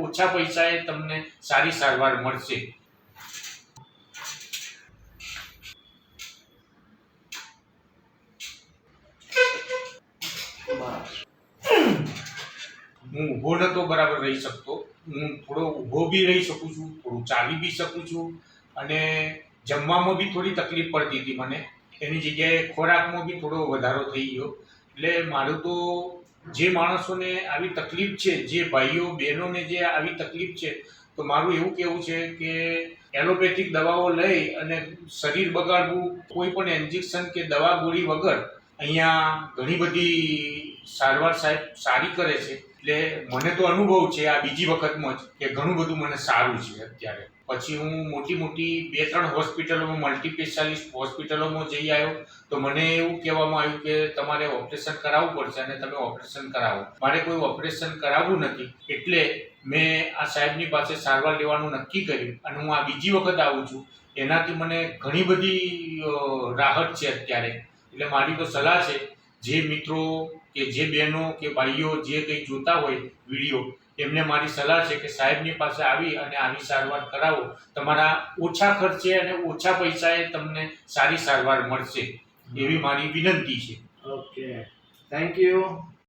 ઓછા પૈસાએ તમને સારી સારવાર મળશે. હું ઊભો નતો બરાબર રહી શકતો, હું થોડો ઊભો બી રહી શકું છું, થોડું ચાલી બી શકું છું, અને જમવામાં બી થોડી તકલીફ પડતી હતી મને. એની જગ્યાએ ખોરાકમાં બી થોડો વધારો થઈ ગયો. એટલે મારું તો જે માણસોને આવી તકલીફ છે, જે ભાઈઓ બહેનોને જે આવી તકલીફ છે, તો મારું એવું કહેવું છે કે એલોપેથિક દવાઓ લઈ અને શરીર બગાડવું, કોઈ પણ ઇન્જેક્શન કે દવા ગોળી વગર અહીંયા ઘણી બધી સારવાર સાહેબ સારી કરે છે. એટલે મને તો અનુભવ છે આ બીજી વખતમાં જ કે ઘણું બધું મને સારું છે અત્યારે. પછી હું મોટી 2-3 હોસ્પિટલોમાં, મલ્ટી સ્પેશિયાલિસ્ટ હોસ્પિટલોમાં જઈ આવ્યો, તો મને એવું કહેવામાં આવ્યું કે તમારે ઓપરેશન કરાવવું પડશે અને તમે ઓપરેશન કરાવો. મારે કોઈ ઓપરેશન કરાવવું નથી, એટલે મેં આ સાહેબની પાસે સારવાર લેવાનું નક્કી કર્યું અને હું આ બીજી વખત આવું છું. એનાથી મને ઘણી બધી રાહત છે અત્યારે. એટલે મારી તો સલાહ છે, જે મિત્રો કે જે બહેનો કે ભાઈઓ જે કંઈ જોતા હોય વિડીયો, એમને મારી સલાહ છે કે સાહેબની પાસે આવી અને આવી સારવાર કરાવો. તમારા ઓછા ખર્ચે અને ઓછા પૈસાએ તમને સારી સારવાર મળશે, એવી મારી વિનંતી છે. Okay, thank you.